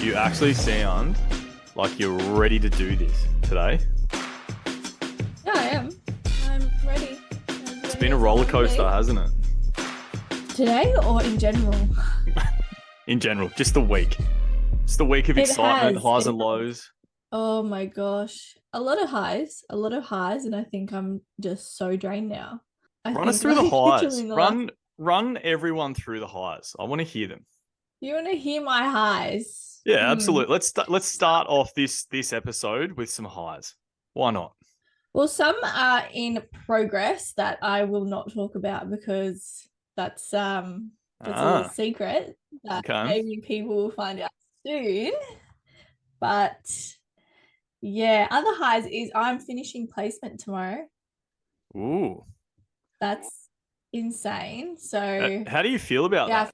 You actually sound like you're ready to do this today. Yeah, I am. I'm ready. It's been a roller coaster, hasn't it? Today or in general? In general, just the week. Just the week of It excitement, has. highs It and lows. Oh my gosh. A lot of highs, and I think I'm just so drained now. Run us through the highs. Literally in the last... Run everyone through the highs. I want to hear them. You want to hear my highs? Yeah, absolutely. Let's start off this episode with some highs. Why not? Well, some are in progress that I will not talk about because that's a little secret that maybe people will find out soon. But yeah, other highs is I'm finishing placement tomorrow. Ooh. That's insane. So how do you feel about that?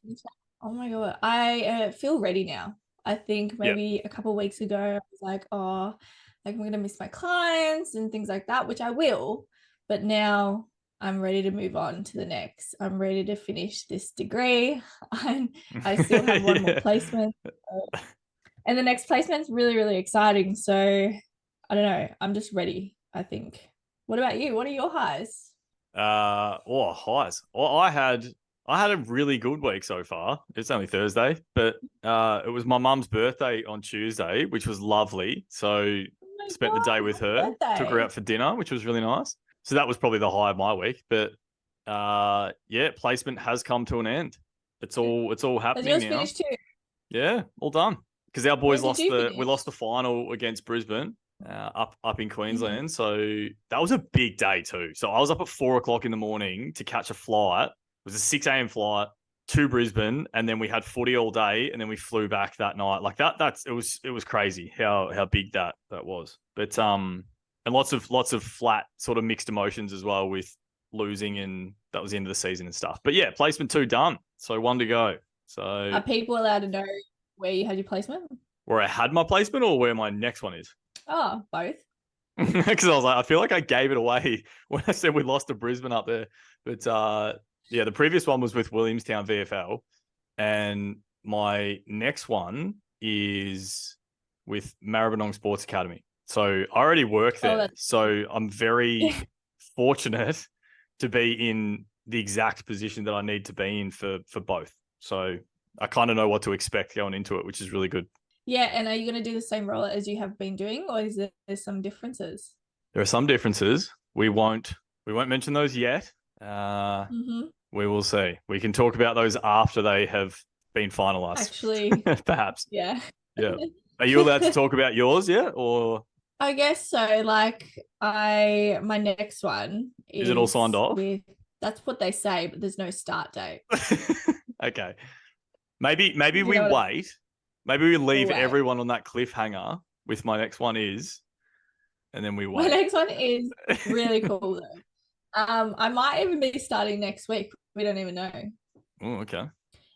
Oh my God. I feel ready now. I think maybe a couple of weeks ago, I was like, oh, like I'm going to miss my clients and things like that, which I will. But now I'm ready to move on to the next. I'm ready to finish this degree. I still have one more placement. And the next placement's really, really exciting. So I don't know. I'm just ready, I think. What about you? What are your highs? Highs. Well, I had a really good week so far. It's only Thursday, but it was my mum's birthday on Tuesday, which was lovely. So spent the day with her, took her out for dinner, which was really nice. So that was probably the high of my week. But placement has come to an end. It's all happening now. Finished too? Yeah, all done. Because our boys we lost the final against Brisbane. Up in Queensland. So that was a big day too. So I was up at 4:00 in the morning to catch a flight. It was a 6 a.m. flight to Brisbane, and then we had footy all day, and then we flew back that night. Like it was crazy how big that was. But and lots of flat sort of mixed emotions as well with losing, and that was the end of the season and stuff. But yeah, placement 2 done. So 1 to go. So are people allowed to know where you had your placement? Where I had my placement or where my next one is? Oh, both. Because I was like, I feel like I gave it away when I said we lost to Brisbane up there. But the previous one was with Williamstown VFL. And my next one is with Maribyrnong Sports Academy. So I already work there. So I'm very fortunate to be in the exact position that I need to be in for both. So I kind of know what to expect going into it, which is really good. Yeah, and are you going to do the same role as you have been doing, or is there some differences? There are some differences. We won't mention those yet. We will see. We can talk about those after they have been finalized. Actually, perhaps. Yeah. Yeah. Are you allowed to talk about yours yet, or? I guess so. Like my next one is it all signed off? That's what they say, but there's no start date. Okay. Maybe we wait. Maybe we leave everyone on that cliffhanger with my next one is, and then we wait. My next one is really cool though. I might even be starting next week. We don't even know. Oh, okay.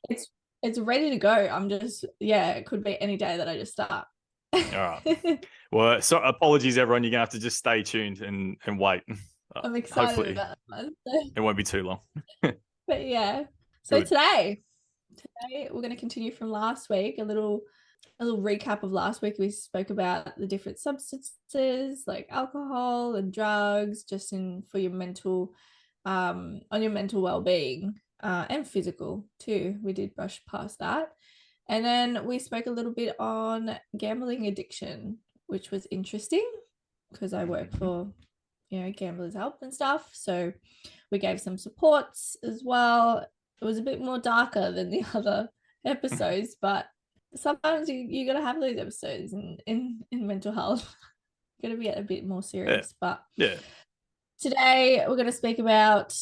It's ready to go. I'm just it could be any day that I just start. All right. Well, so apologies everyone. You're gonna have to just stay tuned and wait. I'm excited about that one. It won't be too long. But yeah. So today we're going to continue from last week. A little recap of last week. We spoke about the different substances like alcohol and drugs, just for your mental, on your mental well-being, and physical too. We did brush past that, and then we spoke a little bit on gambling addiction, which was interesting because I work for Gamblers Help and stuff. So we gave some supports as well. It was a bit more darker than the other episodes, but sometimes you got to have those episodes in mental health. Got to be a bit more serious. But today we're going to speak about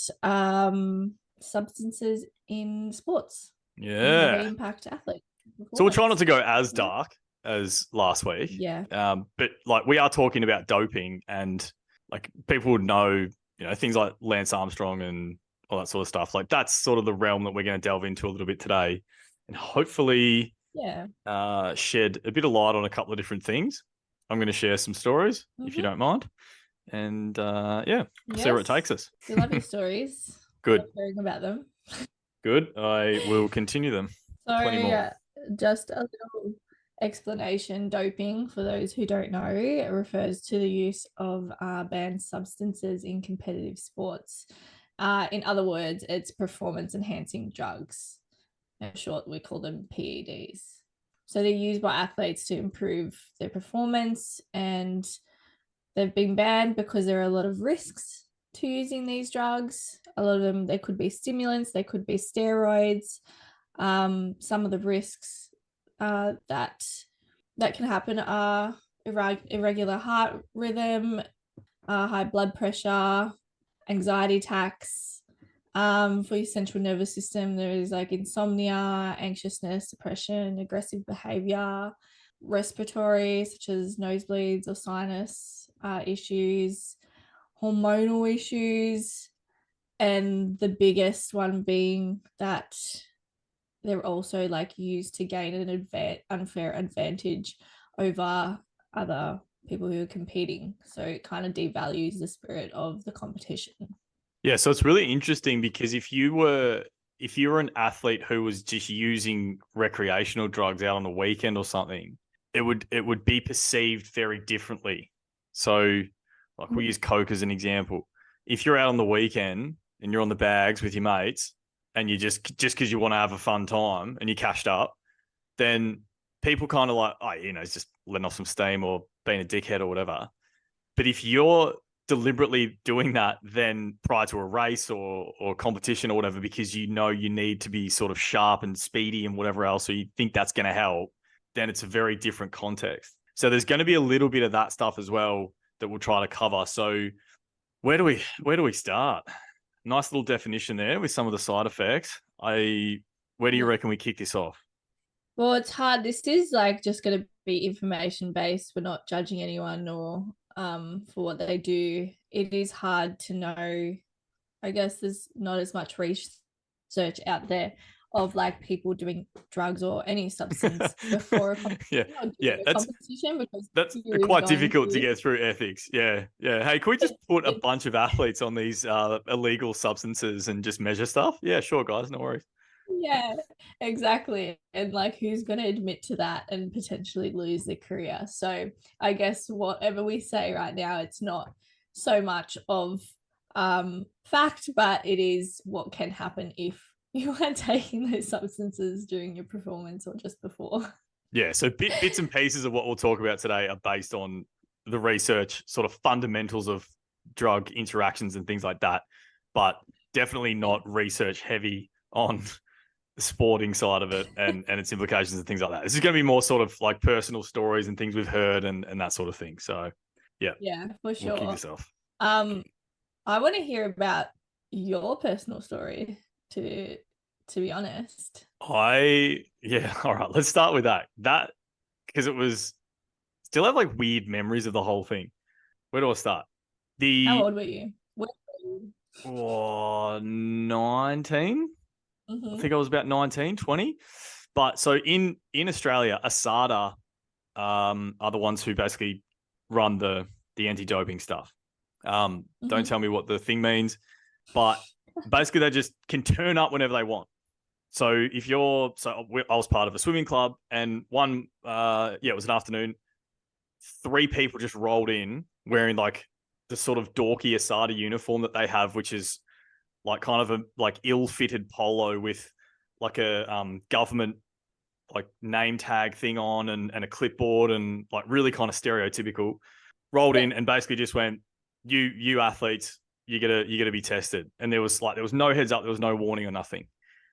substances in sports. Yeah. How they impact athletes. So we'll try not to go as dark as last week. Yeah. But like we are talking about doping, and like people would know, things like Lance Armstrong and all that sort of stuff. Like that's sort of the realm that we're going to delve into a little bit today, and hopefully shed a bit of light on a couple of different things. I'm going to share some stories if you don't mind, and see where it takes us. We love your stories. Good. Hearing about them. Good. I will continue them. So just a little explanation, doping, for those who don't know, it refers to the use of banned substances in competitive sports. In other words, it's performance enhancing drugs. In short, we call them PEDs. So they're used by athletes to improve their performance, and they've been banned because there are a lot of risks to using these drugs. A lot of them, they could be stimulants, they could be steroids. Some of the risks that can happen are irregular heart rhythm, high blood pressure, anxiety attacks. For your central nervous system, there is like insomnia, anxiousness, depression, aggressive behavior, respiratory, such as nosebleeds or sinus issues, hormonal issues, and the biggest one being that they're also like used to gain an unfair advantage over other people who are competing. So it kind of devalues the spirit of the competition. Yeah, so it's really interesting because if you were an athlete who was just using recreational drugs out on the weekend or something, it would be perceived very differently. So like we use Coke as an example. If you're out on the weekend and you're on the bags with your mates and you just because you want to have a fun time and you cashed up, then people kind of like, oh, you know, it's just letting off some steam or being a dickhead or whatever. But if you're deliberately doing that then prior to a race or competition or whatever, because you know you need to be sort of sharp and speedy and whatever else, so you think that's going to help, then it's a very different context. So there's going to be a little bit of that stuff as well that we'll try to cover. So where do we start? Nice little definition there with some of the side effects. Where do you reckon we kick this off? Well, it's hard. This is like just going to be information based. We're not judging anyone or for what they do. It is hard to know. I guess there's not as much research out there of like people doing drugs or any substance before a competition. That's quite difficult to get through ethics. Yeah. Hey, can we just put a bunch of athletes on these illegal substances and just measure stuff? Yeah, sure, guys, no worries. Yeah, exactly. And like, who's going to admit to that and potentially lose their career? So I guess whatever we say right now, it's not so much of fact, but it is what can happen if you are taking those substances during your performance or just before. Yeah, so bits and pieces of what we'll talk about today are based on the research, sort of fundamentals of drug interactions and things like that, but definitely not research heavy on the sporting side of it and its implications and things like that. This is going to be more sort of like personal stories and things we've heard and that sort of thing. So yeah, for sure. We'll kick this off. I want to hear about your personal story to be honest. All right, let's start with that because it was still have like weird memories of the whole thing. Where do I start? How old were you? 19. I think I was about 19, 20. But so in Australia, ASADA are the ones who basically run the anti-doping stuff. Don't tell me what the thing means, but basically they just can turn up whenever they want. So I was part of a swimming club, and it was an afternoon. 3 people just rolled in wearing like the sort of dorky ASADA uniform that they have, which is like kind of a like ill-fitted polo with like a government like name tag thing on and a clipboard and like really kind of stereotypical. Rolled in and basically just went, you athletes, you gotta be tested. And there was no heads up, there was no warning or nothing.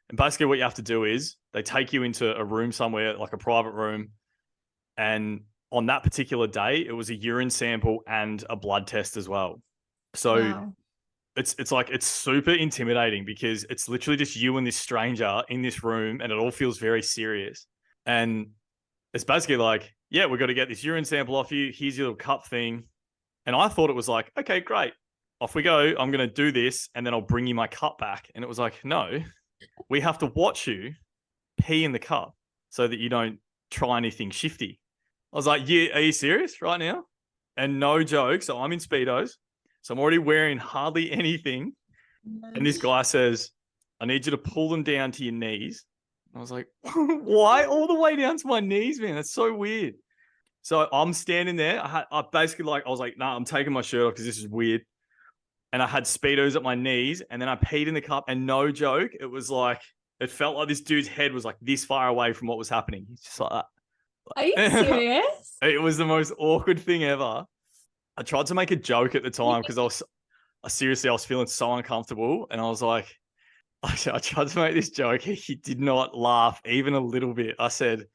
And basically what you have to do is they take you into a room somewhere, like a private room, and on that particular day, it was a urine sample and a blood test as well. So wow. It's like it's super intimidating because it's literally just you and this stranger in this room and it all feels very serious. And it's basically like, yeah, we've got to get this urine sample off you. Here's your little cup thing. And I thought it was like, okay, great. Off we go. I'm going to do this and then I'll bring you my cup back. And it was like, no, we have to watch you pee in the cup so that you don't try anything shifty. I was like, yeah, are you serious right now? And no joke. So I'm in Speedos. So I'm already wearing hardly anything. And this guy says, I need you to pull them down to your knees I was like, why all the way down to my knees, man? That's so weird. So I'm standing there. I basically I was like, nah, I'm taking my shirt off because this is weird. And I had Speedos at my knees, and then I peed in the cup, and no joke, it felt like this dude's head was like this far away from what was happening. He's just like that. Are you serious? It was the most awkward thing ever. I tried to make a joke at the time because I was feeling so uncomfortable, and I was like, I tried to make this joke. He did not laugh even a little bit. I said,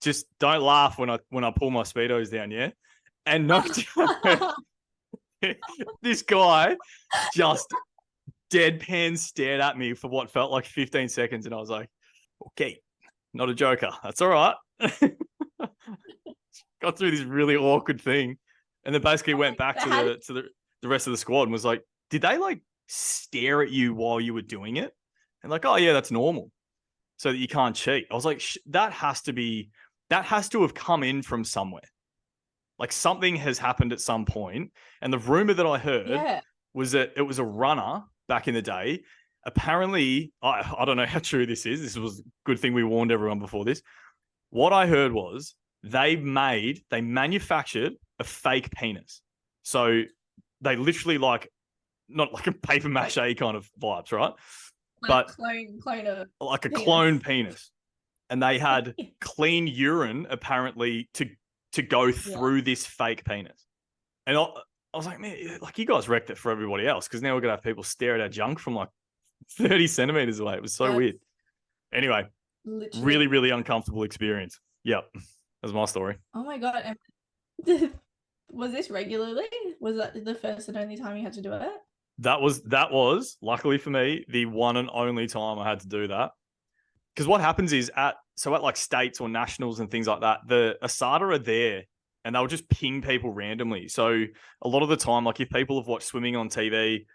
just don't laugh when I pull my Speedos down, yeah? And no joke, this guy just deadpan stared at me for what felt like 15 seconds, and I was like, okay, not a joker. That's all right. Got through this really awkward thing, and then basically went back to the rest of the squad and was like, did they like stare at you while you were doing it? And like, oh yeah, that's normal, so that you can't cheat. I was like, that has to have come in from somewhere. Like something has happened at some point. And the rumor that I heard was that it was a runner back in the day. Apparently, I don't know how true this is. This was a good thing we warned everyone before this. What I heard was they manufactured a fake penis. So they literally not like a paper mache kind of vibes, right? But like a clone penis. And they had clean urine apparently to go through this fake penis. And I was like, man, like you guys wrecked it for everybody else, because now we're going to have people stare at our junk from like 30 centimeters away. It was so weird. Anyway, really, really uncomfortable experience. Yep. That's my story. Oh my God. Was this regularly? Was that the first and only time you had to do it? That was, luckily for me, the one and only time I had to do that. Because what happens is at like states or nationals and things like that, the ASADA are there and they'll just ping people randomly. So a lot of the time, like if people have watched swimming on TV,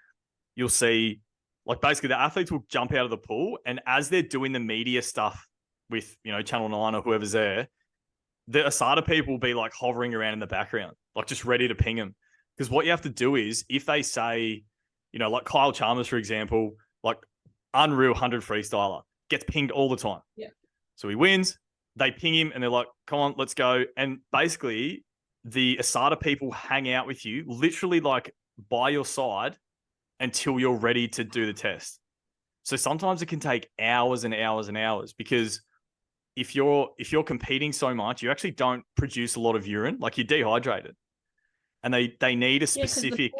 you'll see like basically the athletes will jump out of the pool, and as they're doing the media stuff with, Channel 9 or whoever's there, the ASADA people will be like hovering around in the background, like just ready to ping them. Because what you have to do is if they say, like Kyle Chalmers, for example, like unreal 100 freestyler, gets pinged all the time. Yeah. So he wins, they ping him and they're like, come on, let's go. And basically the ASADA people hang out with you, literally like by your side until you're ready to do the test. So sometimes it can take hours and hours and hours, because if you're competing so much, you actually don't produce a lot of urine, like you're dehydrated. And they need a specific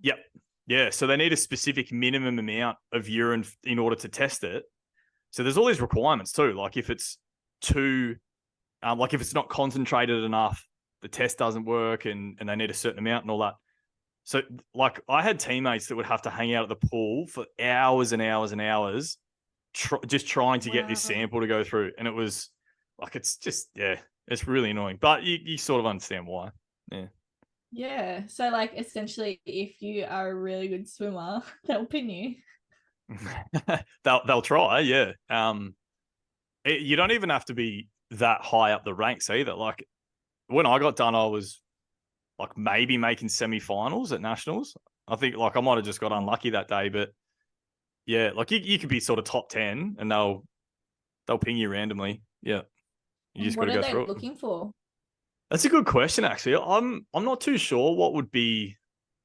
Yep. Yeah, so they need a specific minimum amount of urine in order to test it. So there's all these requirements too. Like if it's if it's not concentrated enough, the test doesn't work, and they need a certain amount and all that. So like I had teammates that would have to hang out at the pool for hours and hours and hours, just trying to get this sample to go through. And it was like, it's just, it's really annoying, but you sort of understand why. Yeah. Yeah. So like essentially if you are a really good swimmer, they'll pin you. they'll try, yeah. You don't even have to be that high up the ranks either. Like when I got done, I was like maybe making semi-finals at nationals. I think like I might have just got unlucky that day, but yeah, like you could be sort of top 10 and they'll ping you randomly. Yeah. You just got to go through it. What are they looking for? That's a good question, actually. I'm not too sure what would be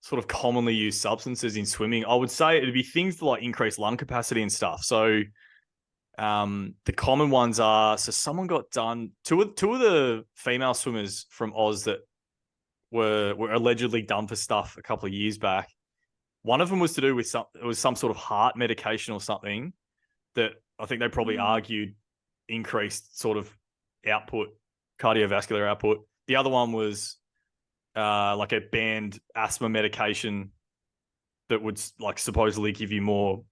sort of commonly used substances in swimming. I would say it'd be things to like increase lung capacity and stuff. So the common ones are, so someone got done, two of the female swimmers from Oz that were allegedly done for stuff a couple of years back. One of them was to do with some sort of heart medication or something that I think they probably argued increased sort of output, cardiovascular output. The other one was like a banned asthma medication that would like supposedly give you more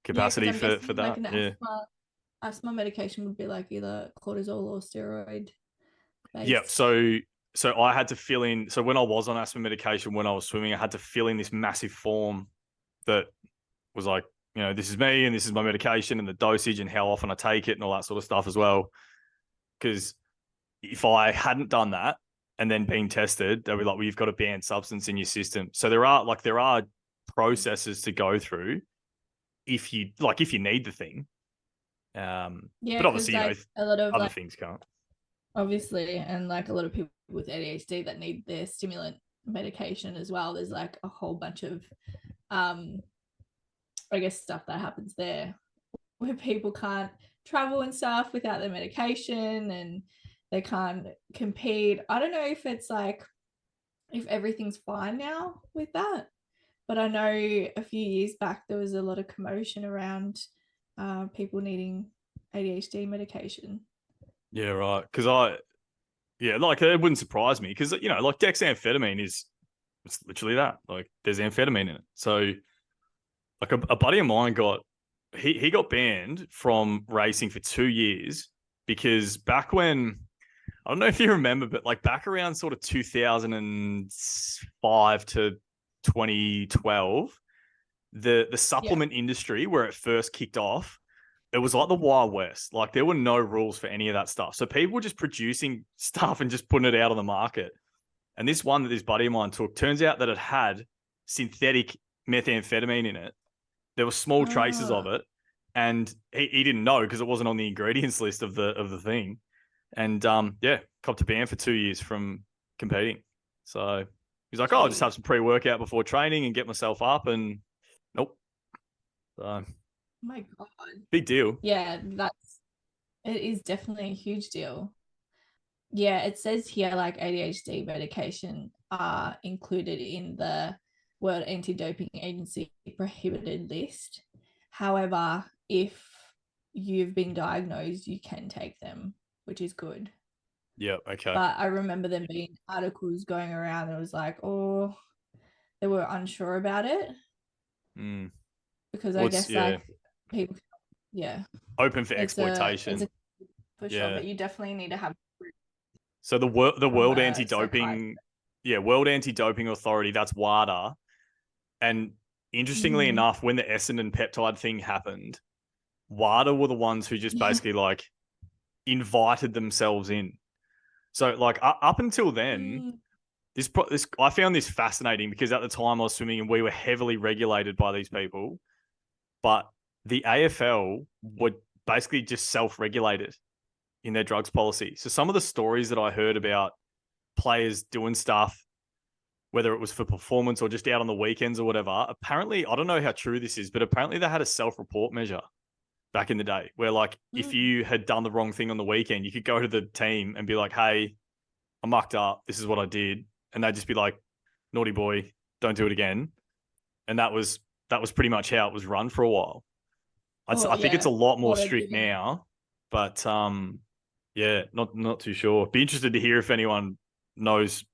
capacity for that. Like asthma medication would be like either cortisol or steroid based. Yeah, so I had to fill in, so when I was on asthma medication when I was swimming, I had to fill in this massive form that was like, this is me and this is my medication and the dosage and how often I take it and all that sort of stuff as well. Because if I hadn't done that and then been tested, they'd be like, well, you've got a banned substance in your system. So there are processes to go through. if you need the thing. Yeah, but obviously, like a lot of other things can't. Obviously, and like a lot of people with ADHD that need their stimulant medication as well. There's like a whole bunch of I guess stuff that happens there where people can't travel and stuff without their medication, and they can't compete. I don't know if it's like if everything's fine now with that, but I know a few years back there was a lot of commotion around people needing ADHD medication. Yeah, right. Because like it wouldn't surprise me because like dexamphetamine it's literally that. Like there's amphetamine in it. So like a buddy of mine he got banned from racing for 2 years because back when, I don't know if you remember, but like back around sort of 2005 to 2012, the supplement industry where it first kicked off, it was like the Wild West. Like there were no rules for any of that stuff. So people were just producing stuff and just putting it out on the market. And this one that this buddy of mine took, turns out that it had synthetic methamphetamine in it. There were small traces of it, and he didn't know because it wasn't on the ingredients list of the thing. And copped a ban for 2 years from competing. So he's like, I'll just have some pre-workout before training and get myself up, and nope. So, oh my God. Big deal. Yeah, it is definitely a huge deal. Yeah, it says here like ADHD medication are included in the World Anti-Doping Agency prohibited list. However, if you've been diagnosed, you can take them, which is good. Yeah, okay. But I remember there being articles going around that was like, oh, they were unsure about it. Because I guess like people, open for exploitation. For sure, but you definitely need to have. So the World Anti-Doping, World Anti-Doping Authority, that's WADA. And interestingly enough, when the Essendon peptide thing happened, WADA were the ones who just basically like invited themselves in. So like up until then, this I found this fascinating because at the time I was swimming and we were heavily regulated by these people, but the AFL were basically just self-regulated in their drugs policy. So some of the stories that I heard about players doing stuff, whether it was for performance or just out on the weekends or whatever, apparently, I don't know how true this is, but apparently they had a self-report measure back in the day where like if you had done the wrong thing on the weekend, you could go to the team and be like, hey, I mucked up. This is what I did. And they'd just be like, naughty boy, don't do it again. And that was pretty much how it was run for a while. I think it's a lot more strict now, but not too sure. Be interested to hear if anyone knows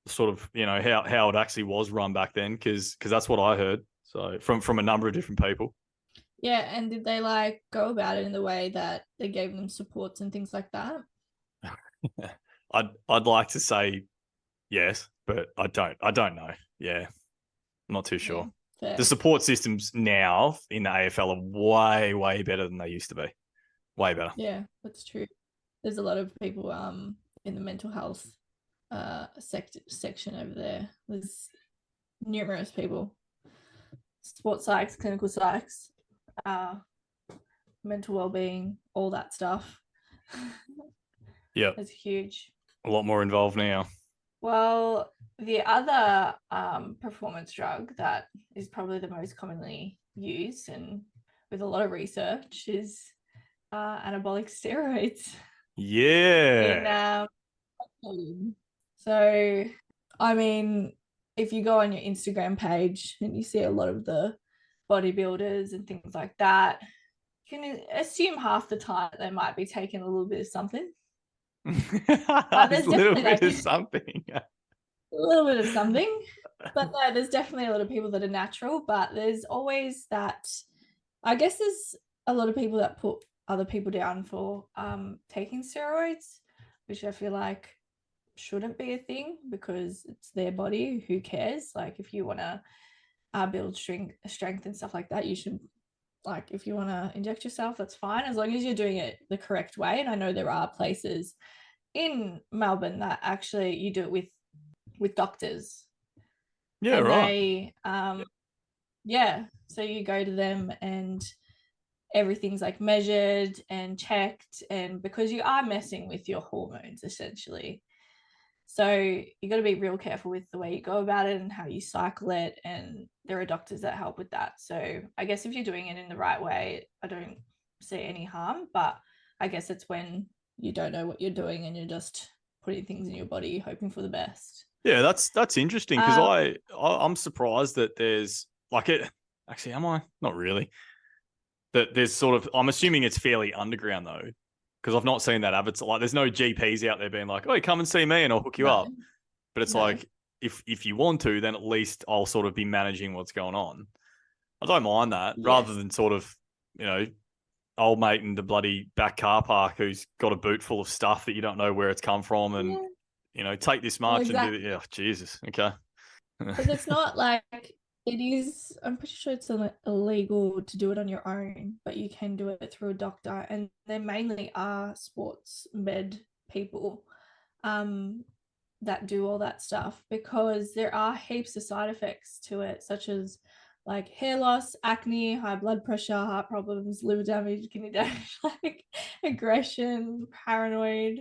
sort of, how it actually was run back then, because that's what I heard. So from a number of different people. Yeah, and did they like go about it in the way that they gave them supports and things like that? I'd like to say yes, but I don't know. Yeah, I'm not too sure. Yeah, the support systems now in the AFL are way, way better than they used to be. Way better. Yeah, that's true. There's a lot of people in the mental health section over there. There's numerous people. Sports psychs, clinical psychs, mental well-being, all that stuff. Yeah, it's huge. A lot more involved now. Well, the other performance drug that is probably the most commonly used and with a lot of research is anabolic steroids. Yeah. So, I mean, if you go on your Instagram page and you see a lot of the bodybuilders and things like that, you can assume half the time they might be taking a little bit of something. There's a little bit of something. A little bit of something. But no, there's definitely a lot of people that are natural, but there's always that, I guess there's a lot of people that put other people down for taking steroids, which I feel like shouldn't be a thing because it's their body. Who cares? Like if you want to build strength and stuff like that, you should, like if you want to inject yourself, that's fine, as long as you're doing it the correct way. And I know there are places in Melbourne that actually you do it with doctors. Yeah, and right. Yeah. So you go to them and everything's like measured and checked, and because you are messing with your hormones essentially. So you got to be real careful with the way you go about it and how you cycle it. And there are doctors that help with that. So I guess if you're doing it in the right way, I don't see any harm. But I guess it's when you don't know what you're doing and you're just putting things in your body, hoping for the best. Yeah, that's interesting because I'm surprised that there's like it. Actually, am I? Not really. That there's sort of. I'm assuming it's fairly underground though, because I've not seen that adverts. Like, there's no GPs out there being like, "Oh, come and see me, and I'll hook you No, up." But it's no. like if you want to, then at least I'll sort of be managing what's going on. I don't mind that, rather Yes. than sort of, you know, old mate in the bloody back car park who's got a boot full of stuff that you don't know where it's come from, and Yeah. you know, take this Well, much and do exactly. it. Yeah, Jesus. Okay. Because it's not like it is, I'm pretty sure it's illegal to do it on your own, but you can do it through a doctor. And they mainly are sports med people that do all that stuff, because there are heaps of side effects to it, such as like hair loss, acne, high blood pressure, heart problems, liver damage, kidney damage, like aggression, paranoid,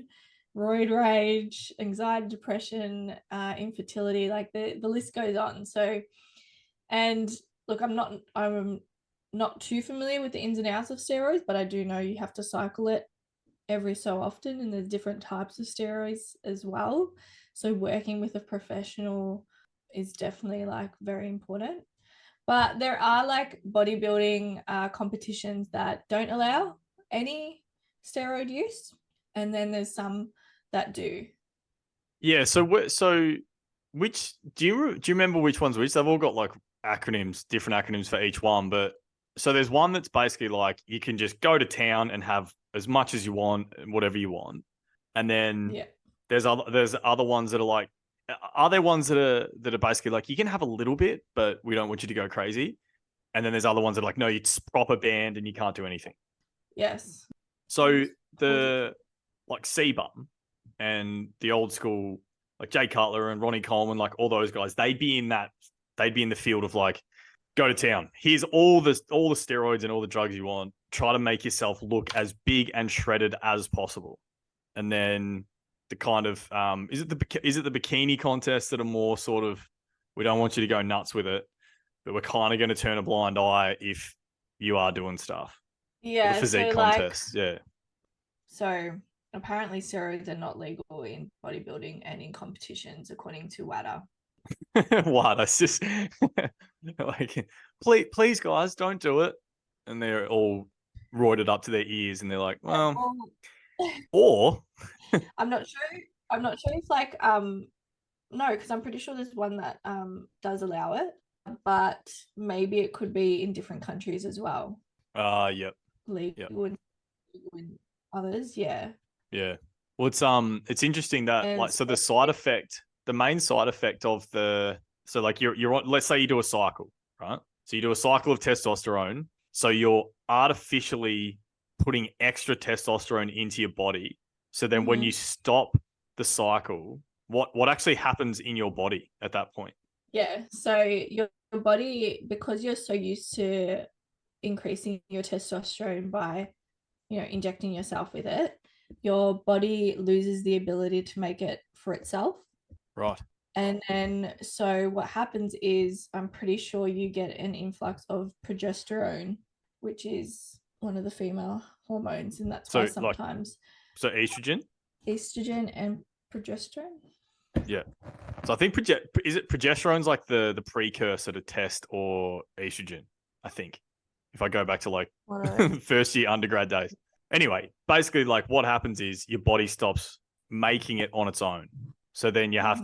roid rage, anxiety, depression, infertility, like the list goes on. So, and look, I'm not too familiar with the ins and outs of steroids, but I do know you have to cycle it every so often, and there's different types of steroids as well. So working with a professional is definitely like very important. But there are like bodybuilding competitions that don't allow any steroid use, and then there's some that do. Yeah. So which do you remember which one's which? They've all got like acronyms, different acronyms for each one. But so there's one that's basically like you can just go to town and have as much as you want, whatever you want, and then Yeah. there's other ones that are like, are there ones that are basically like you can have a little bit, but we don't want you to go crazy, and then there's other ones that are like, no, it's proper banned and you can't do anything. Yes. So the like CBum and the old school like Jay Cutler and Ronnie Coleman, like all those guys, they'd be in the field of like, go to town. Here's all the steroids and all the drugs you want. Try to make yourself look as big and shredded as possible. And then the kind of is it the bikini contests that are more sort of, we don't want you to go nuts with it, but we're kind of going to turn a blind eye if you are doing stuff. Or the Yeah. physique So like, contests, yeah. so apparently steroids are not legal in bodybuilding and in competitions, according to WADA. Wow, that's just like, please, guys, don't do it. And they're all roided up to their ears, and they're like, well, or I'm not sure. I'm not sure if like no, because I'm pretty sure there's one that does allow it, but maybe it could be in different countries as well. yep, Legal in others, yeah. yeah. Well, it's interesting that And like, so so, the main side effect of so like you're on, let's say you do a cycle, right? So you do a cycle of testosterone, so you're artificially putting extra testosterone into your body. So then when you stop the cycle, what actually happens in your body at that point? yeah, so your body, because you're so used to increasing your testosterone by, injecting yourself with it, your body loses the ability to make it for itself. Right. And then, so what happens is, I'm pretty sure you get an influx of progesterone, which is one of the female hormones. And that's why So like, sometimes so estrogen? estrogen and progesterone. Yeah. So I think is it progesterone's like the precursor to test or estrogen, I think. If I go back to like first year undergrad days. Anyway, basically like what happens is your body stops making it on its own. So then you have,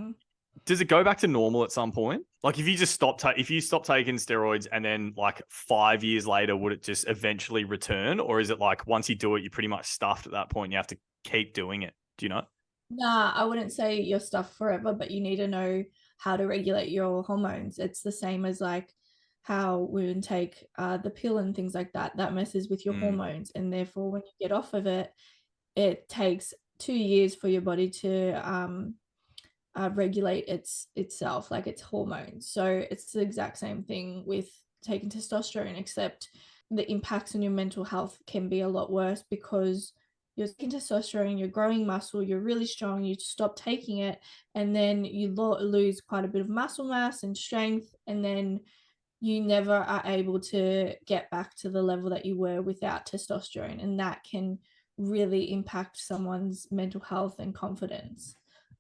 does it go back to normal at some point? Like if you just if you stop taking steroids and then like 5 years later, would it just eventually return? Or is it like once you do it, you're pretty much stuffed at that point and you have to keep doing it? Do you know? Nah, I wouldn't say you're stuffed forever, but you need to know how to regulate your hormones. It's the same as like how women take the pill and things like that. That messes with your hormones, and therefore, when you get off of it, it takes 2 years for your body to regulate itself, like its hormones. So it's the exact same thing with taking testosterone, except the impacts on your mental health can be a lot worse because you're taking testosterone, you're growing muscle, you're really strong, you stop taking it, and then you lose quite a bit of muscle mass and strength, and then you never are able to get back to the level that you were without testosterone, and that can really impact someone's mental health and confidence.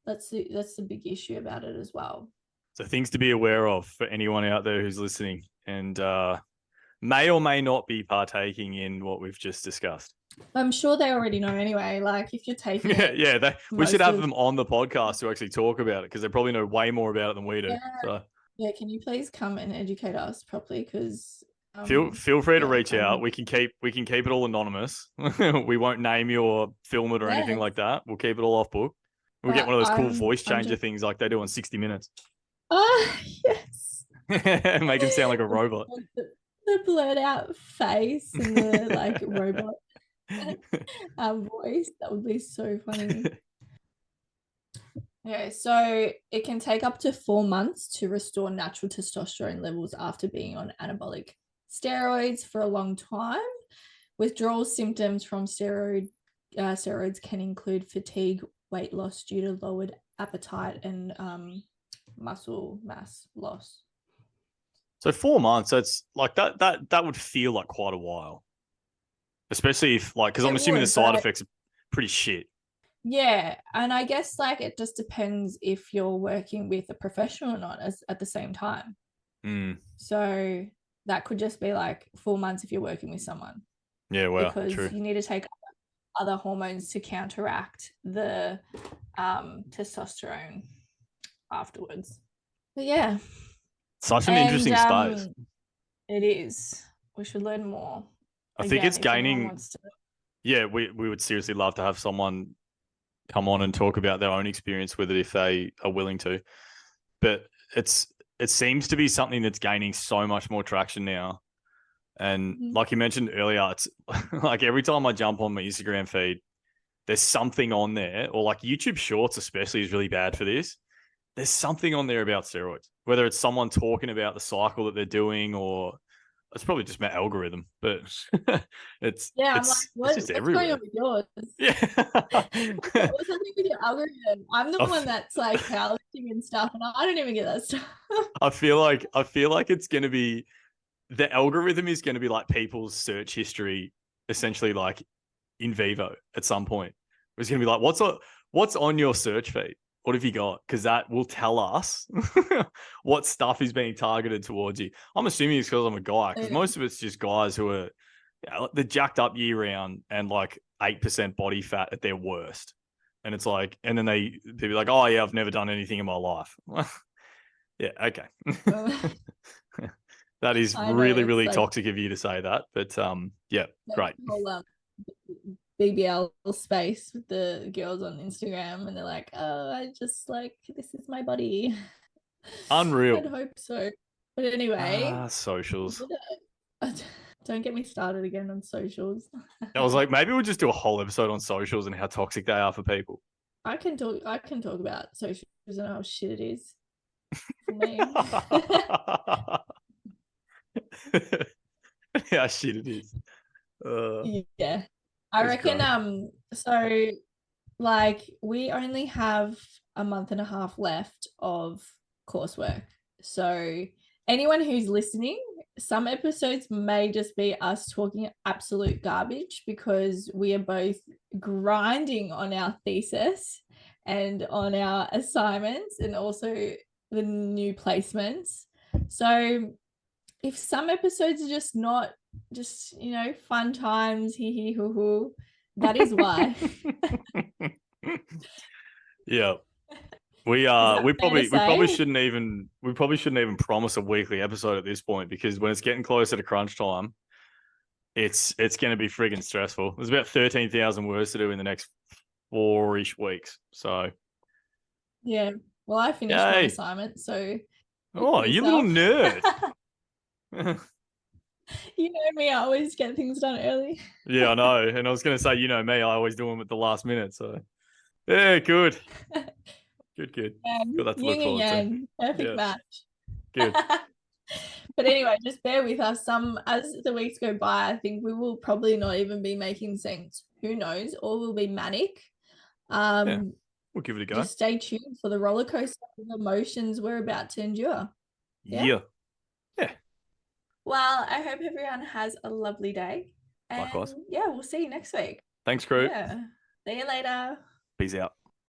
That's the big issue about it as well. So things to be aware of for anyone out there who's listening and may or may not be partaking in what we've just discussed. I'm sure they already know anyway. Like if you're taking it, we should have them on the podcast to actually talk about it because they probably know way more about it than we do. Yeah, can you please come and educate us properly? Because feel free to reach out. We can keep it all anonymous. We won't name you or film it or anything like that. We'll keep it all off book. We'll get one of those cool voice changer things like they do on 60 Minutes. Yes. Make him sound like a robot. The blurred out face and the like robot voice. That would be so funny. Okay, so it can take up to 4 months to restore natural testosterone levels after being on anabolic steroids for a long time. Withdrawal symptoms from steroids can include fatigue, weight loss due to lowered appetite, and muscle mass loss. So 4 months, that's like that would feel like quite a while, especially if because I'm assuming the side effects are pretty shit. Yeah, and I guess like it just depends if you're working with a professional or not at the same time. So that could just be like 4 months if you're working with someone. Yeah, well, because true. You need to take other hormones to counteract the testosterone afterwards. But yeah, such an interesting space. It is. We should learn more. I think it's gaining. Yeah, we would seriously love to have someone come on and talk about their own experience with it if they are willing to. But it seems to be something that's gaining so much more traction now. And like you mentioned earlier, it's like every time I jump on my Instagram feed, there's something on there, or like YouTube Shorts especially is really bad for this. There's something on there about steroids, whether it's someone talking about the cycle that they're doing, or it's probably just my algorithm, but it's just everywhere. Going on with yours? Yeah. What's happening with your algorithm? I'm the one that's like powerlifting and stuff, and I don't even get that stuff. I feel like it's going to be, the algorithm is going to be like people's search history, essentially like in vivo at some point. It's going to be like, what's on your search feed? What have you got? Because that will tell us what stuff is being targeted towards you. I'm assuming it's because I'm a guy, because most of it's just guys who are they're jacked up year round and like 8% body fat at their worst. And it's like, and then they'd be like, oh yeah, I've never done anything in my life. Yeah, okay. That is really toxic of you to say that. But yeah, great. Whole, BBL space with the girls on Instagram, and they're like, oh, I just like, this is my body. Unreal. I'd hope so. But anyway, socials. Don't get me started again on socials. I was like, maybe we'll just do a whole episode on socials and how toxic they are for people. I can talk about socials and how shit it is for me. How shit it is. Yeah. I reckon so like we only have a month and a half left of coursework. So anyone who's listening, some episodes may just be us talking absolute garbage because we are both grinding on our thesis and on our assignments and also the new placements. So if some episodes are just not fun times, hee hoo hoo, that is why. Yeah. We probably shouldn't even promise a weekly episode at this point, because when it's getting closer to crunch time, it's going to be friggin' stressful. There's about 13,000 words to do in the next 4-ish weeks. So yeah. Well, I finished my assignment, so you little nerd. You know me, I always get things done early. Yeah, I know. And I was going to say, you know me, I always do them at the last minute. So, yeah, good. Good. Got that to look forward to. Perfect match. Good. But anyway, just bear with us. As the weeks go by, I think we will probably not even be making sense. Who knows? Or we'll be manic. We'll give it a go. Just stay tuned for the roller coaster of emotions we're about to endure. Yeah. Well, I hope everyone has a lovely day. And Likewise. yeah, we'll see you next week. Thanks, crew. Yeah. See you later. Peace out.